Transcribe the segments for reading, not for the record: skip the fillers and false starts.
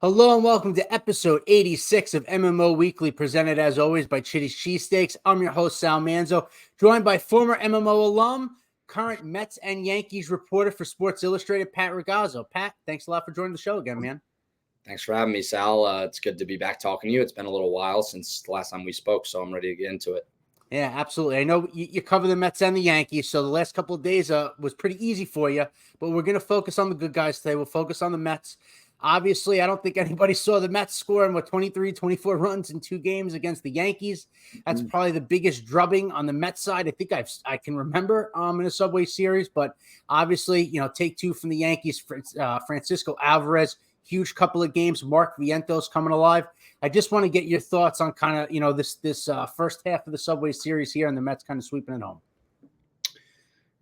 Hello and welcome to episode 86 of MMO Weekly, presented as always by Chitty's Cheesesteaks. I'm your host, Sal Manzo, joined by former MMO alum, current Mets and Yankees reporter for Sports Illustrated, Pat Ragazzo. Pat, thanks a lot for joining the show again, man. Thanks for having me, Sal. It's good to be back talking to you. It's been a little while since the last time we spoke, so I'm ready to get into it. Yeah, absolutely. I know you cover the Mets and the Yankees, so the last couple of days was pretty easy for you, but we're going to focus on the good guys today. We'll focus on the Mets. Obviously, I don't think anybody saw the Mets scoring 23, 24 runs in 2 games against the Yankees. That's probably the biggest drubbing on the Mets side I think I can remember in a Subway Series. But obviously, take 2 from the Yankees. Francisco Alvarez, huge couple of games. Mark Vientos coming alive. I just want to get your thoughts on kind of this first half of the Subway Series here, and the Mets kind of sweeping it home.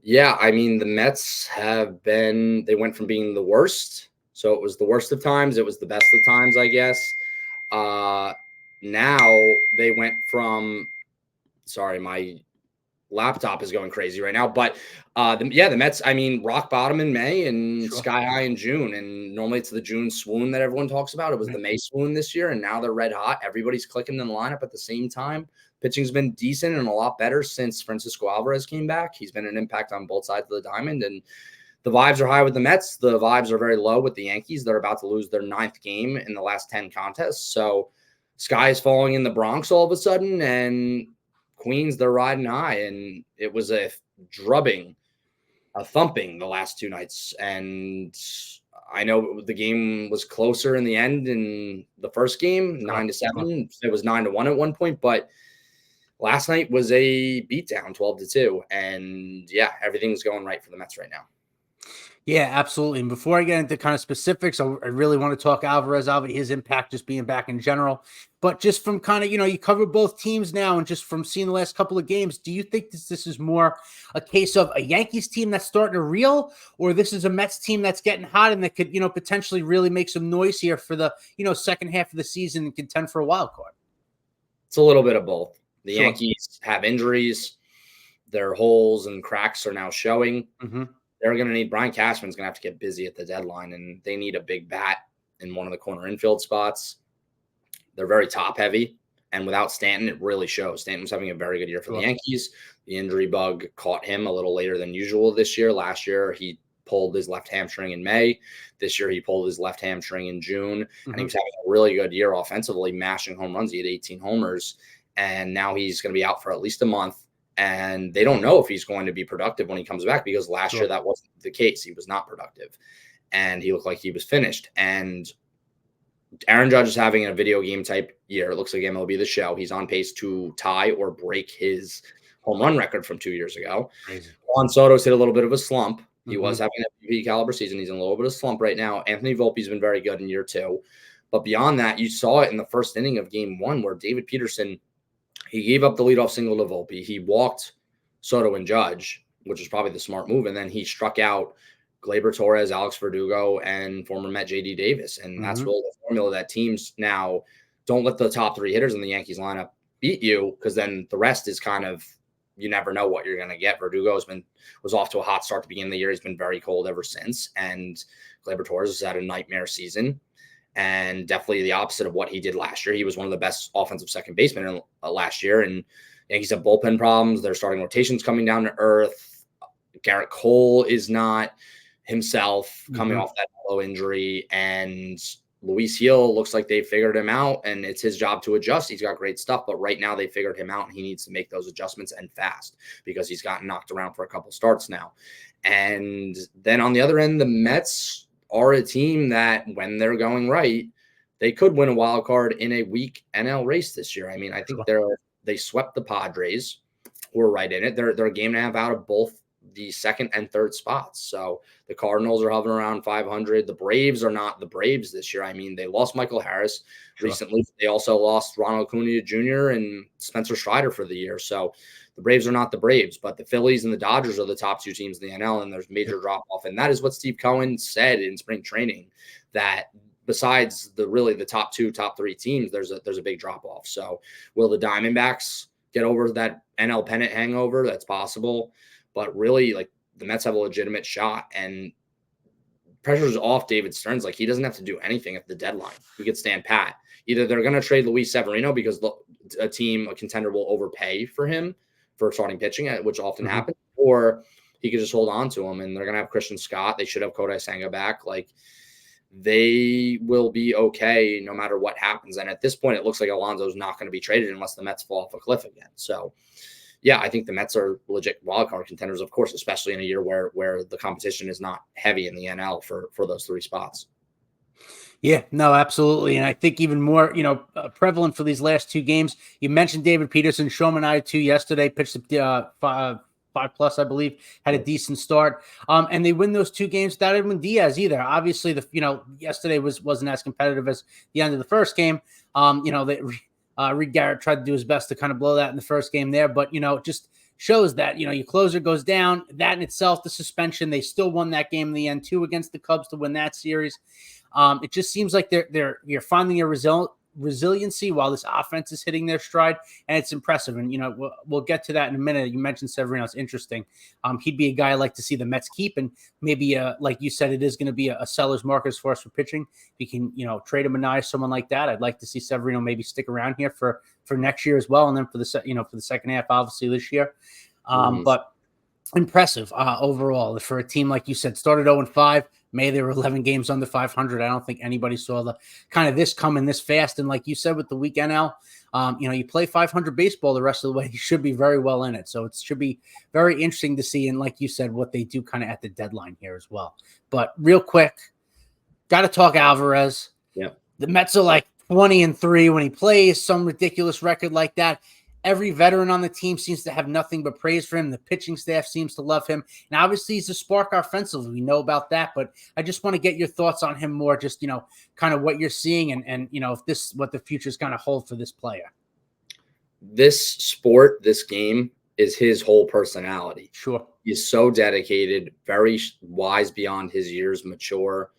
Yeah, I mean, the Mets they went from being the worst. So it was the worst of times. It was the best of times, I guess. Now they went from – sorry, my laptop is going crazy right now. But, the Mets, I mean, rock bottom in May and sky high in June. And normally it's the June swoon that everyone talks about. It was the May swoon this year, and now they're red hot. Everybody's clicking in the lineup at the same time. Pitching's been decent and a lot better since Francisco Alvarez came back. He's been an impact on both sides of the diamond, and the vibes are high with the Mets. The vibes are very low with the Yankees. They're about to lose their 9th game in the last 10 contests. So sky is falling in the Bronx all of a sudden, and Queens, they're riding high. And it was a thumping the last 2 nights. And I know the game was closer in the end in the first game, 9-7. It was 9-1 at one point, but last night was a beatdown, 12-2. And yeah, everything's going right for the Mets right now. Yeah, absolutely. And before I get into kind of specifics, I really want to talk Alvarez, his impact just being back in general. But just from kind of, you cover both teams now, and just from seeing the last couple of games, do you think this is more a case of a Yankees team that's starting to reel, or this is a Mets team that's getting hot and that could, potentially really make some noise here for the, second half of the season and contend for a wild card? It's a little bit of both. The Yankees have injuries. Their holes and cracks are now showing. They're going to need – Brian Cashman's going to have to get busy at the deadline, and they need a big bat in one of the corner infield spots. They're very top-heavy, and without Stanton, it really shows. Stanton's having a very good year for the Yankees. The injury bug caught him a little later than usual this year. Last year, he pulled his left hamstring in May. This year, he pulled his left hamstring in June, and he was having a really good year offensively, mashing home runs. He had 18 homers, and now he's going to be out for at least a month. And they don't know if he's going to be productive when he comes back, because last year that wasn't the case. He was not productive, and he looked like he was finished. And Aaron Judge is having a video game type year. It looks like MLB The Show. He's on pace to tie or break his home run record from 2 years ago. Juan Soto's hit a little bit of a slump. He was having an MVP caliber season. He's in a little bit of slump right now. Anthony Volpe's been very good in year 2. But beyond that, you saw it in the first inning of game 1 where David Peterson – he gave up the leadoff single to Volpe. He walked Soto and Judge, which was probably the smart move. And then he struck out Gleyber Torres, Alex Verdugo, and former Met J.D. Davis. And that's really the formula that teams now don't let the top 3 hitters in the Yankees lineup beat you, because then the rest is kind of, you never know what you're going to get. Verdugo was off to a hot start to begin the year. He's been very cold ever since. And Gleyber Torres has had a nightmare season, and definitely the opposite of what he did last year. He was one of the best offensive second basemen last year, and Yankees have bullpen problems. Their starting rotation's coming down to earth. Garrett Cole is not himself, coming off that elbow injury, and Luis Gil looks like they figured him out, and it's his job to adjust. He's got great stuff, but right now they figured him out, and he needs to make those adjustments, and fast, because he's gotten knocked around for a couple starts now. And then on the other end, the Mets are a team that, when they're going right, they could win a wild card in a weak NL race this year. I mean, I think they swept the Padres, who are right in it. They're a game and a half out of both the second and third spots. So the Cardinals are hovering around 500. The Braves are not the Braves this year. I mean, they lost Michael Harris recently. They also lost Ronald Acuna Jr. and Spencer Strider for the year. So the Braves are not the Braves, but the Phillies and the Dodgers are the top 2 teams in the NL, and there's major drop-off. And that is what Steve Cohen said in spring training, that besides the top 2, top 3 teams, there's a big drop-off. So will the Diamondbacks get over that NL pennant hangover? That's possible. But really, like, the Mets have a legitimate shot, and pressure's off David Stearns. Like, he doesn't have to do anything at the deadline. He could stand pat. Either they're going to trade Luis Severino because a contender will overpay for him for starting pitching, which often happens, or he could just hold on to him, and they're going to have Christian Scott. They should have Kodai Senga back. Like, they will be okay no matter what happens. And at this point, it looks like Alonso's not going to be traded unless the Mets fall off a cliff again. So, yeah, I think the Mets are legit wildcard contenders, of course, especially in a year where the competition is not heavy in the NL for those 3 spots. Yeah, no, absolutely. And I think even more, prevalent for these last 2 games. You mentioned David Peterson, Shohei Manaea too yesterday, pitched 5+, I believe, had a decent start. And they win those 2 games without Edwin Diaz either. Obviously, yesterday wasn't as competitive as the end of the first game. Reed Garrett tried to do his best to kind of blow that in the first game there, but it just shows that your closer goes down. That in itself, the suspension, they still won that game in the end too against the Cubs to win that series. It just seems like you're finding a resiliency while this offense is hitting their stride, and it's impressive. And we'll get to that in a minute. You mentioned Severino; it's interesting. He'd be a guy I like to see the Mets keep, and maybe like you said, it is going to be a seller's market for us for pitching. We can trade him a nice someone like that. I'd like to see Severino maybe stick around here for next year as well, and then for the second half, obviously this year. But impressive overall for a team like you said started 0-5. May they were 11 games under 500. I don't think anybody saw the kind of this coming this fast. And like you said with the week NL, you play 500 baseball the rest of the way, you should be very well in it. So it should be very interesting to see. And like you said, what they do kind of at the deadline here as well. But real quick, got to talk Alvarez. Yeah, the Mets are like 20-3 when he plays, some ridiculous record like that. Every veteran on the team seems to have nothing but praise for him. The pitching staff seems to love him. And obviously he's a spark offensively. We know about that, but I just want to get your thoughts on him more, just, kind of what you're seeing and if what the future is going to hold for this player. This sport, this game is his whole personality. Sure. He's so dedicated, very wise beyond his years, mature.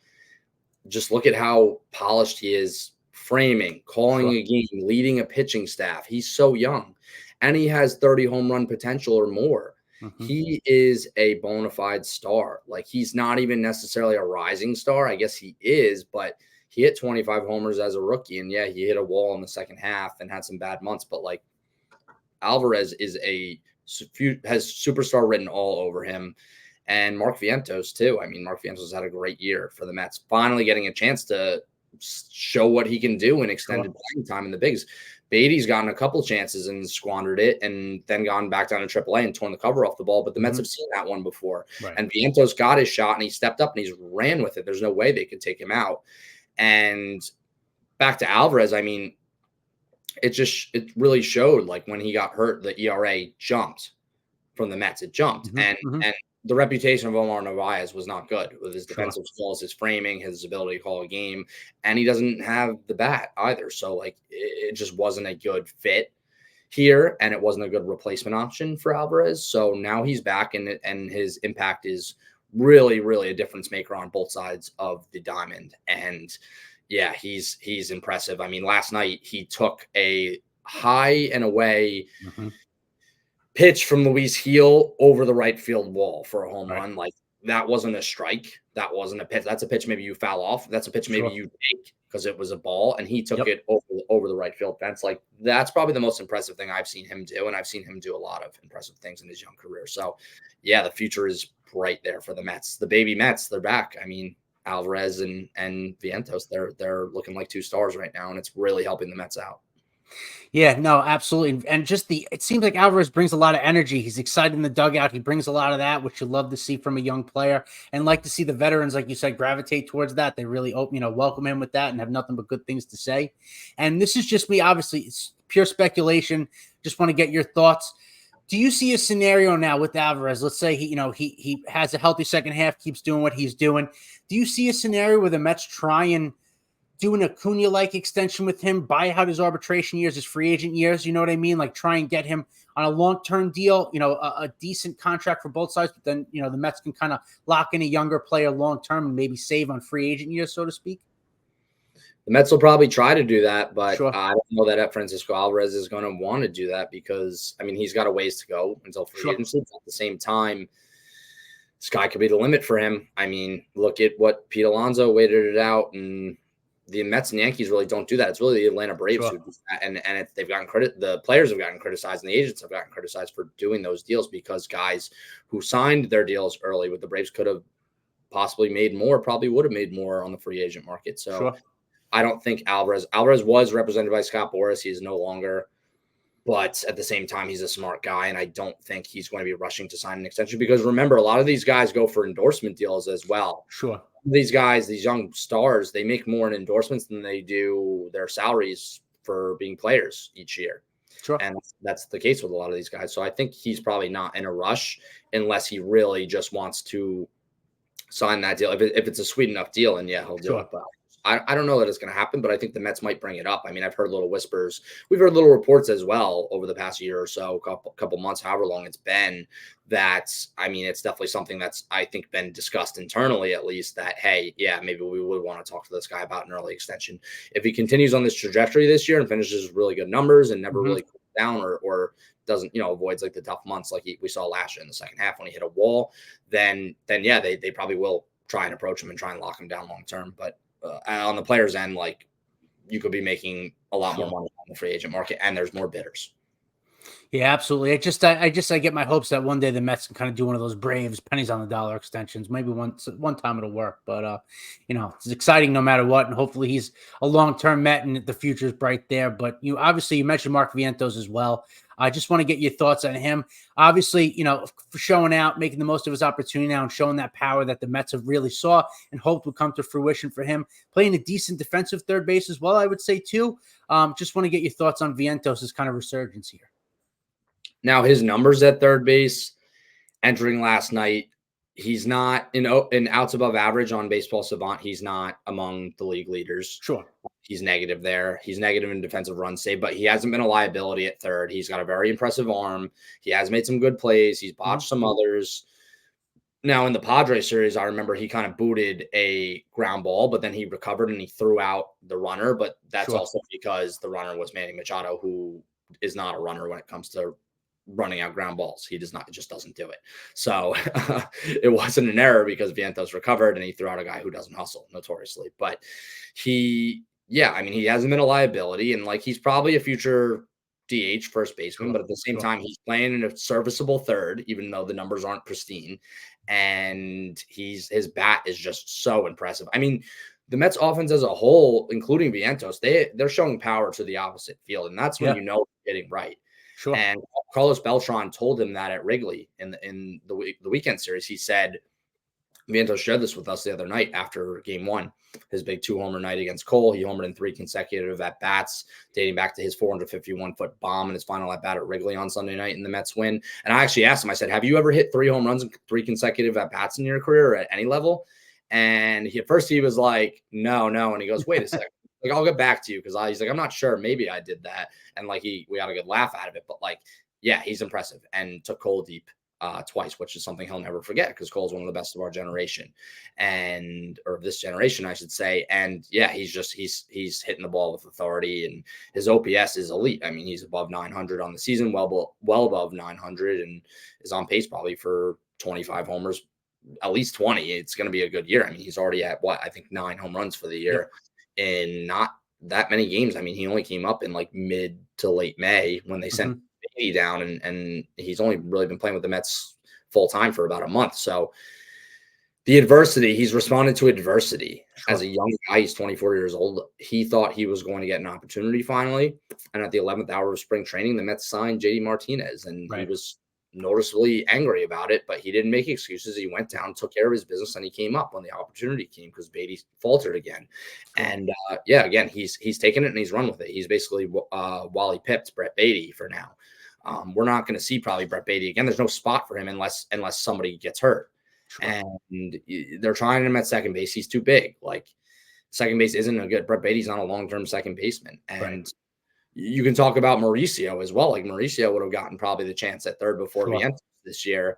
Just look at how polished he is. Framing, calling a game, leading a pitching staff. He's so young, and he has 30 home run potential or more. He is a bona fide star. Like, he's not even necessarily a rising star. I guess he is, but he hit 25 homers as a rookie, and yeah, he hit a wall in the second half and had some bad months. But like, Alvarez has superstar written all over him, and Mark Vientos too. I mean, Mark Vientos had a great year for the Mets, finally getting a chance to show what he can do in extended playing time in the bigs. Beatty's gotten a couple chances and squandered it, and then gone back down to AAA and torn the cover off the ball. But the Mets have seen that one before. Right. And Vientos got his shot, and he stepped up and he's ran with it. There's no way they could take him out. And back to Alvarez, I mean, it really showed, like, when he got hurt, the ERA jumped from the Mets. It jumped. And the reputation of Omar Narvaez was not good with his defensive skills, his framing, his ability to call a game, and he doesn't have the bat either. So, like, it just wasn't a good fit here, and it wasn't a good replacement option for Alvarez. So now he's back, and his impact is really, really a difference maker on both sides of the diamond. And yeah, he's impressive. I mean, last night he took a high and away pitch from Luis Gil over the right field wall for a home run. Like, that wasn't a strike. That wasn't a pitch. That's a pitch maybe you foul off. That's a pitch maybe you take because it was a ball, and he took it over the right field fence. Like, that's probably the most impressive thing I've seen him do, and I've seen him do a lot of impressive things in his young career. So, yeah, the future is bright there for the Mets. The baby Mets, they're back. I mean, Alvarez and Vientos, they're looking like 2 stars right now, and it's really helping the Mets out. Yeah, no, absolutely. And just it seems like Alvarez brings a lot of energy. He's excited in the dugout. He brings a lot of that, which you love to see from a young player, and like to see the veterans, like you said, gravitate towards that. They really welcome him with that and have nothing but good things to say. And this is just me. Obviously, it's pure speculation. Just want to get your thoughts. Do you see a scenario now with Alvarez? Let's say he has a healthy second half, keeps doing what he's doing. Do you see a scenario where the Mets try and do an Acuna-like extension with him, buy out his arbitration years, his free agent years, you know what I mean? Like, try and get him on a long-term deal, a decent contract for both sides, but then, the Mets can kind of lock in a younger player long-term and maybe save on free agent years, so to speak? The Mets will probably try to do that, but I don't know that Francisco Alvarez is going to want to do that because, I mean, he's got a ways to go until free agency. At the same time, sky could be the limit for him. I mean, look at what Pete Alonso waited it out, and the Mets and Yankees really don't do that. It's really the Atlanta Braves who do that, and they've gotten credit. The players have gotten criticized, and the agents have gotten criticized for doing those deals because guys who signed their deals early with the Braves could have possibly made more, probably would have made more on the free agent market. So I don't think Alvarez was represented by Scott Boras. He is no longer. But at the same time, he's a smart guy, and I don't think he's going to be rushing to sign an extension because remember, a lot of these guys go for endorsement deals as well. These guys, these young stars, they make more in endorsements than they do their salaries for being players each year. And that's the case with a lot of these guys. So I think he's probably not in a rush unless he really just wants to sign that deal. If it's a sweet enough deal, and yeah, he'll do it. But I don't know that it's going to happen, but I think the Mets might bring it up. I mean, I've heard little whispers. We've heard little reports as well over the past year or so, couple months, however long it's been, that, I mean, it's definitely something that's, I think, been discussed internally at least that, hey, yeah, maybe we would want to talk to this guy about an early extension. If he continues on this trajectory this year and finishes really good numbers and never really cools down or doesn't, avoids like the tough months like we saw last year in the second half when he hit a wall, then yeah, they probably will try and approach him and try and lock him down long term. But on the player's end, like, you could be making a lot more money on the free agent market, and there's more bidders. Yeah, absolutely. I get my hopes that one day the Mets can kind of do one of those Braves pennies on the dollar extensions. Maybe one time it'll work, but it's exciting no matter what. And hopefully he's a long-term Met and the future is bright there. But you mentioned Mark Vientos as well. I just want to get your thoughts on him. Obviously, for showing out, making the most of his opportunity now and showing that power that the Mets have really saw and hoped would come to fruition for him. Playing a decent defensive third base as well, I would say too. Just want to get your thoughts on Vientos' kind of resurgence here. Now, his numbers at third base entering last night, he's not in outs above average on Baseball Savant. He's not among the league leaders. He's negative there. He's negative in defensive run save, but he hasn't been a liability at third. He's got a very impressive arm. He has made some good plays. He's botched some others. Now, in the Padres series, I remember he kind of booted a ground ball, but then he recovered and he threw out the runner. But that's also because the runner was Manny Machado, who is not a runner when it comes to running out ground balls. He does not, it just doesn't do it. So it wasn't an error because Vientos recovered and he threw out a guy who doesn't hustle notoriously. But he hasn't been a liability, and like, he's probably a future DH first baseman, but at the same time, he's playing in a serviceable third, even though the numbers aren't pristine. And his bat is just so impressive. I mean, the Mets offense as a whole, including Vientos, they're showing power to the opposite field, and that's when they're getting right. And Carlos Beltran told him that at Wrigley in the weekend series. He said, Vientos shared this with us the other night after game one, his big 2-homer night against Cole. He homered in 3 consecutive at-bats, dating back to his 451-foot bomb in his final at-bat at Wrigley on Sunday night in the Mets win. And I actually asked him, I said, have you ever hit 3 home runs and 3 consecutive at-bats in your career or at any level? And at first he was like, no. And he goes, wait a second. Like, I'll get back to you, because he's like, I'm not sure. Maybe I did that. And like, we got a good laugh out of it. But like, yeah, he's impressive and took Cole deep twice, which is something he'll never forget, because Cole's one of the best of our generation, or this generation, I should say. And yeah, he's hitting the ball with authority, and his OPS is elite. I mean, he's above 900 on the season, well above 900, and is on pace probably for 25 homers, at least 20. It's going to be a good year. I mean, he's already at 9 home runs for the year in not that many games. I mean, he only came up in like mid to late May when they sent Beatty down, and he's only really been playing with the Mets full time for about a month. So he's responded to adversity as a young guy. He's 24 years old. He thought he was going to get an opportunity finally. And at the 11th hour of spring training, the Mets signed JD Martinez, and he was noticeably angry about it, but he didn't make excuses. He went down, took care of his business, and he came up when the opportunity came, because Beatty faltered again. And again, he's taken it and he's run with it. He's basically Wally pipped Brett Beatty for now. We're not going to see probably Brett Beatty again. There's no spot for him unless somebody gets hurt. And they're trying him at second base. He's too big. Like, second base isn't a good. Brett Beatty's not a long-term second baseman. And you can talk about Mauricio as well. Like, Mauricio would have gotten probably the chance at third before Vientos this year,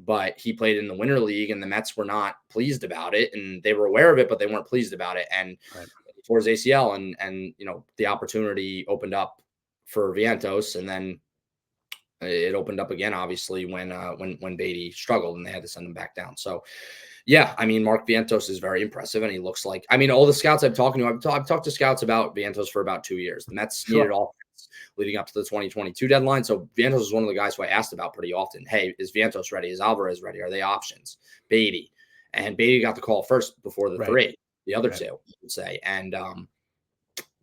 but he played in the Winter League, and the Mets were not pleased about it, and they were aware of it, but they weren't pleased about it. And for his ACL, and the opportunity opened up for Vientos, and then it opened up again, obviously, when Beatty struggled and they had to send him back down. So, yeah, I mean, Mark Vientos is very impressive, and he looks like, I mean, all the scouts I've talked to, I've talked to scouts about Vientos for about 2 years. The Mets needed offense leading up to the 2022 deadline. So Vientos is one of the guys who I asked about pretty often. Hey, is Vientos ready? Is Alvarez ready? Are they options? Beatty. And Beatty got the call first before the three, the other two, I would say. And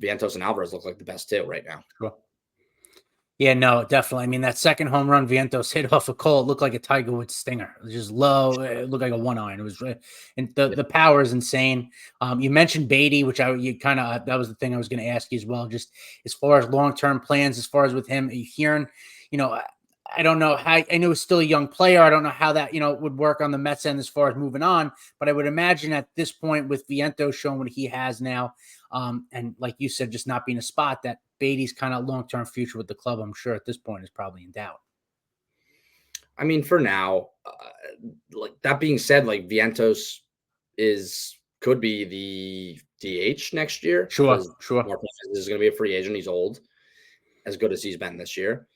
Vientos and Alvarez look like the best two right now. Sure. Yeah, no, definitely. I mean, that second home run Vientos hit off a Cole, it looked like a Tiger Woods stinger. It was just low. It looked like a 1-iron. It was, and the power is insane. You mentioned Beatty, which that was the thing I was going to ask you as well. Just as far as long-term plans, as far as with him, are you hearing, I don't know how, I know he's still a young player. I don't know how that, would work on the Mets end as far as moving on, but I would imagine at this point with Vientos showing what he has now, and like you said, just not being a spot, that Beatty's kind of long-term future with the club, I'm sure at this point is probably in doubt. I mean, for now, like that being said, like Vientos could be the DH next year. Sure. Martinez is going to be a free agent. He's old, as good as he's been this year.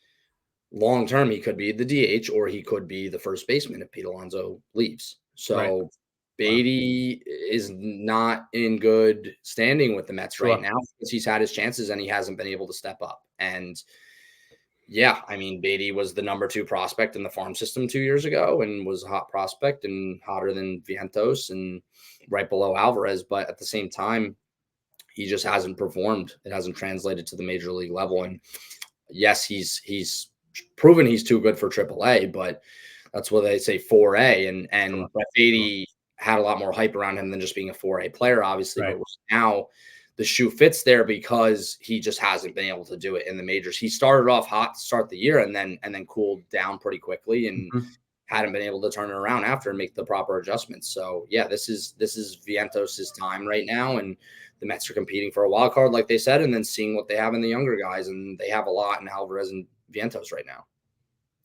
Long term, he could be the DH or he could be the first baseman if Pete Alonso leaves. So Beatty is not in good standing with the Mets right now because he's had his chances and he hasn't been able to step up. And yeah, I mean, Beatty was the number 2 prospect in the farm system 2 years ago and was a hot prospect and hotter than Vientos and right below Alvarez. But at the same time, he just hasn't performed. It hasn't translated to the major league level. And yes, he's proven he's too good for AAA, but that's what they say 4A. And Brett Beatty had a lot more hype around him than just being a 4A player, obviously. But now the shoe fits there because he just hasn't been able to do it in the majors. He started off hot to start the year and then cooled down pretty quickly and hadn't been able to turn it around after and make the proper adjustments. So yeah, this is Vientos' time right now, and the Mets are competing for a wild card, like they said, and then seeing what they have in the younger guys, and they have a lot in Alvarez and Vientos right now.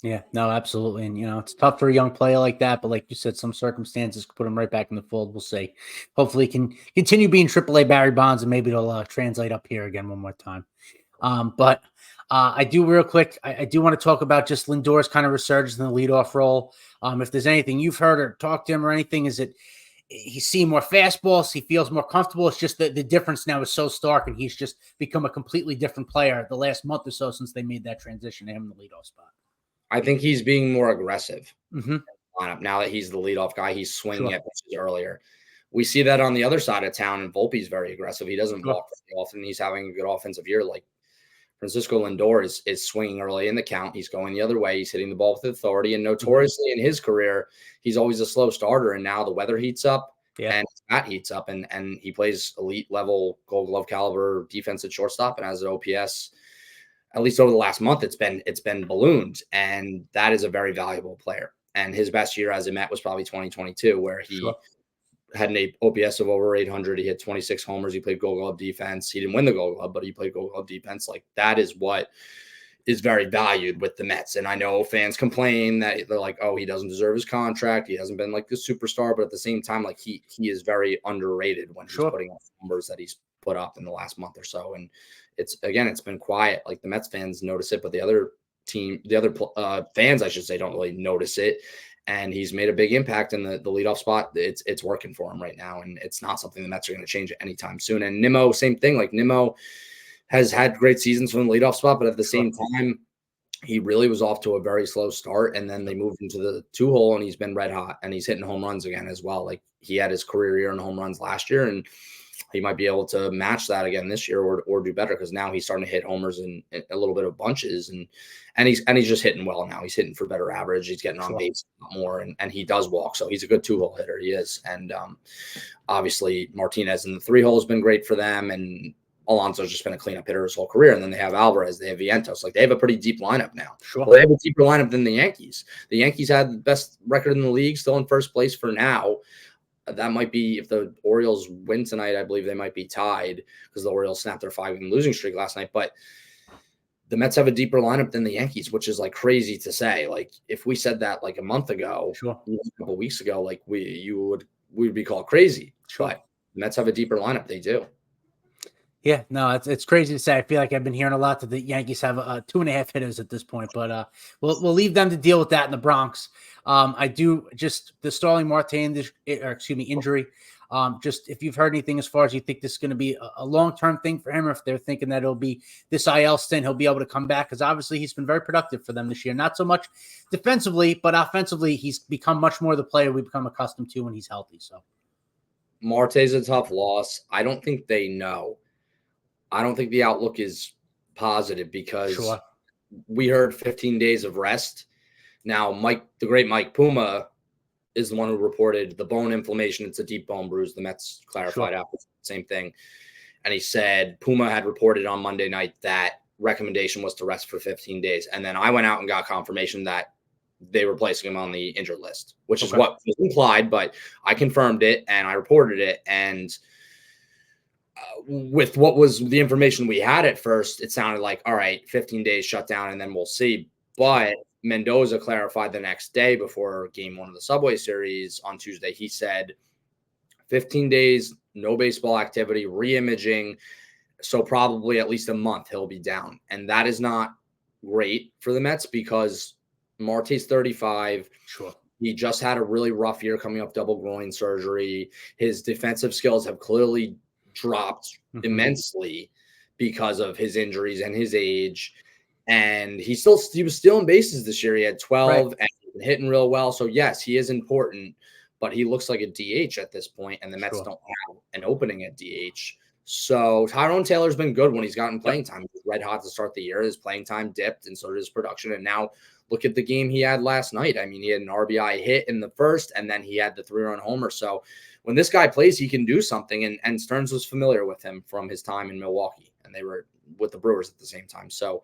Yeah, no, absolutely. And, it's tough for a young player like that. But like you said, some circumstances could put him right back in the fold. We'll see. Hopefully he can continue being AAA Barry Bonds and maybe it'll translate up here again one more time. But I do real quick. I do want to talk about just Lindor's kind of resurgence in the leadoff role. If there's anything you've heard or talked to him or anything, is it he's seeing more fastballs? He feels more comfortable. It's just that the difference now is so stark and he's just become a completely different player the last month or so since they made that transition to him in the leadoff spot. I think he's being more aggressive in the lineup. Now that he's the leadoff guy, he's swinging at pitches earlier. We see that on the other side of town, and Volpe's very aggressive. He doesn't walk very often. He's having a good offensive year. Like Francisco Lindor is swinging early in the count. He's going the other way. He's hitting the ball with authority. And notoriously in his career, he's always a slow starter. And now the weather heats up and his bat heats up, and he plays elite level Gold Glove caliber defense at shortstop and has an OPS. At least over the last month, it's been ballooned, and that is a very valuable player. And his best year as a Met was probably 2022, where he had an OPS of over 800. He hit 26 homers. He played Gold Glove defense. He didn't win the Gold Glove, but he played Gold Glove defense. Like that is what is very valued with the Mets. And I know fans complain that they're like, oh, he doesn't deserve his contract. He hasn't been like the superstar, but at the same time, like he is very underrated when he's putting up numbers that he's put up in the last month or so. And it's been quiet. Like the Mets fans notice it, but the other fans, I should say, don't really notice it. And he's made a big impact in the leadoff spot. It's working for him right now. And it's not something the Mets are going to change anytime soon. And Nimmo, same thing. Like Nimmo has had great seasons from the leadoff spot, but at the same time, he really was off to a very slow start. And then they moved into the 2-hole and he's been red hot and he's hitting home runs again as well. Like he had his career year in home runs last year, and he might be able to match that again this year or do better, because now he's starting to hit homers in a little bit of bunches, and he's just hitting well now. He's hitting for better average. He's getting on base a lot more, and he does walk. So he's a good 2-hole hitter. He is. And obviously Martinez in the 3-hole has been great for them, and Alonso's just been a cleanup hitter his whole career. And then they have Alvarez, they have Vientos. Like they have a pretty deep lineup now. Well, they have a deeper lineup than the Yankees. The Yankees had the best record in the league, still in first place for now. That might be, if the Orioles win tonight, I believe they might be tied because the Orioles snapped their 5-game losing streak last night. But the Mets have a deeper lineup than the Yankees, which is like crazy to say. Like if we said that like a month ago, a couple of weeks ago, like we would be called crazy. But the Mets have a deeper lineup. They do. Yeah, no, it's crazy to say. I feel like I've been hearing a lot that the Yankees have 2.5 hitters at this point, but we'll leave them to deal with that in the Bronx. I do just the Starling Marte injury. Just if you've heard anything as far as you think this is going to be a long-term thing for him, or if they're thinking that it'll be this IL stint, he'll be able to come back, because obviously he's been very productive for them this year. Not so much defensively, but offensively, he's become much more the player we've become accustomed to when he's healthy. So Marte's a tough loss. I don't think they know. I don't think the outlook is positive because we heard 15 days of rest. Now, the great Mike Puma is the one who reported the bone inflammation. It's a deep bone bruise. The Mets clarified after the same thing. And he said Puma had reported on Monday night that recommendation was to rest for 15 days. And then I went out and got confirmation that they were placing him on the injured list, which is what was implied, but I confirmed it and I reported it. And with what was the information we had at first, it sounded like, all right, 15 days shut down and then we'll see. But Mendoza clarified the next day before game 1 of the Subway Series on Tuesday. He said 15 days, no baseball activity, re-imaging. So probably at least a month he'll be down. And that is not great for the Mets because Marte's 35. Sure. He just had a really rough year coming up double groin surgery. His defensive skills have clearly dropped immensely because of his injuries and his age. And he was stealing bases this year. He had 12 and hitting real well. So yes, he is important, but he looks like a DH at this point, and the Mets don't have an opening at DH. So Tyrone Taylor's been good when he's gotten playing time. He was red hot to start the year. His playing time dipped, and so did his production. And now look at the game he had last night. I mean, he had an RBI hit in the first, and then he had the 3-run homer. So when this guy plays, he can do something. And Stearns was familiar with him from his time in Milwaukee, and they were with the Brewers at the same time. So,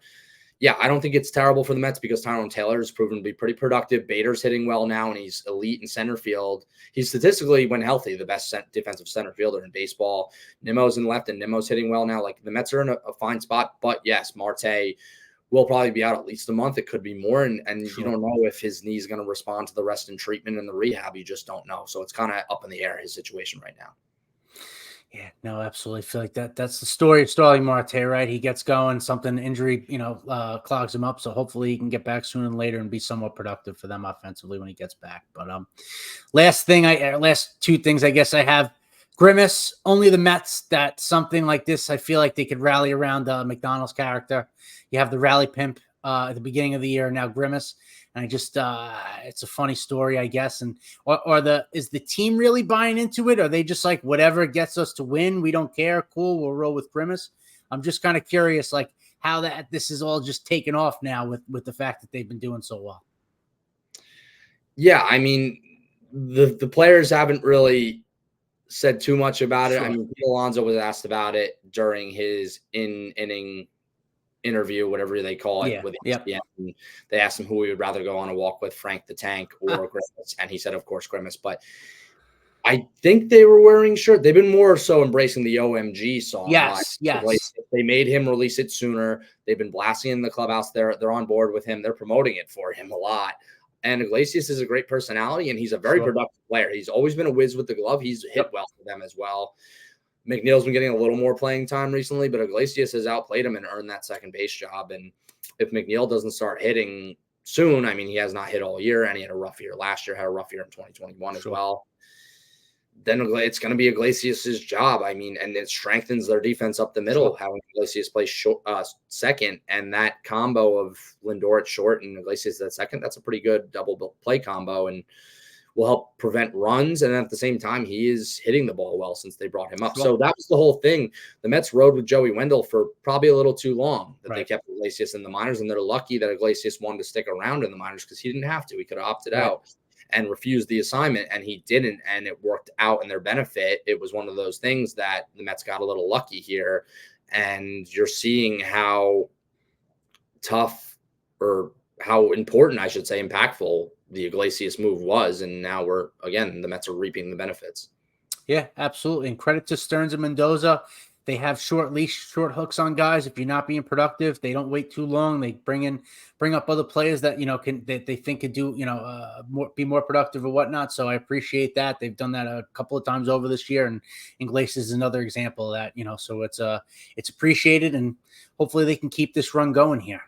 yeah, I don't think it's terrible for the Mets because Tyrone Taylor has proven to be pretty productive. Bader's hitting well now, and he's elite in center field. He's statistically, when healthy, the best defensive center fielder in baseball. Nimmo's in left, and Nimmo's hitting well now. Like, the Mets are in a fine spot. But, yes, Marte will probably be out at least a month. It could be more, and you don't know if his knee is going to respond to the rest and treatment and the rehab. You just don't know. So it's kind of up in the air, his situation right now. Yeah, no, absolutely. I feel like that's the story of Starling Marte, right? He gets going, something injury, clogs him up. So hopefully he can get back sooner than later and be somewhat productive for them offensively when he gets back. But last two things I guess I have. Grimace, only the Mets that something like this, I feel like they could rally around McDonald's character. You have the rally pimp at the beginning of the year, now Grimace. And I just, it's a funny story, I guess. And is the team really buying into it? Or are they just like, whatever gets us to win, we don't care. Cool, we'll roll with Grimace. I'm just kind of curious, like how this is all just taken off now with the fact that they've been doing so well. Yeah, I mean, the players haven't really said too much about it. I mean, Pete Alonso was asked about it during his inning interview, whatever they call it, with ESPN. And they asked him who he would rather go on a walk with, Frank the Tank or Grimace, and he said, of course, Grimace. But I think they were wearing shirts. They've been more so embracing the OMG song. Yes. They made him release it sooner. They've been blasting in the clubhouse. They're on board with him. They're promoting it for him a lot. And Iglesias is a great personality, and he's a very productive player. He's always been a whiz with the glove. He's hit well for them as well. McNeil's been getting a little more playing time recently, but Iglesias has outplayed him and earned that second base job. And if McNeil doesn't start hitting soon, I mean, he has not hit all year, and he had a rough year last year, had a rough year in 2021 as well. Then it's going to be Iglesias' job. I mean, and it strengthens their defense up the middle, having Iglesias play second. And that combo of Lindor at short and Iglesias at second, that's a pretty good double play combo and will help prevent runs. And at the same time, he is hitting the ball well since they brought him up. So that was the whole thing. The Mets rode with Joey Wendell for probably a little too long that they kept Iglesias in the minors. And they're lucky that Iglesias wanted to stick around in the minors because he didn't have to. He could have opted out and refused the assignment, and he didn't, and it worked out in their benefit. It was one of those things that the Mets got a little lucky here, and you're seeing how tough, or how important, I should say, impactful the Iglesias move was, and now the Mets are reaping the benefits. Yeah, absolutely. And credit to Stearns and Mendoza. They have short hooks on guys. If you're not being productive, they don't wait too long. They bring up other players that, that they think could do, be more productive or whatnot. So I appreciate that. They've done that a couple of times over this year, and Iglesias is another example of that, so it's appreciated, and hopefully they can keep this run going here.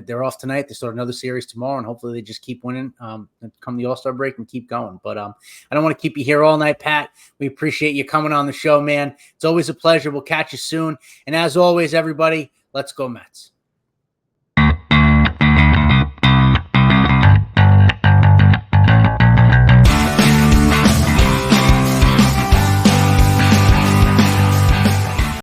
They're off tonight. They start another series tomorrow, and hopefully they just keep winning come the All-Star break and keep going. But I don't want to keep you here all night, Pat. We appreciate you coming on the show, man. It's always a pleasure. We'll catch you soon. And as always, everybody, let's go Mets.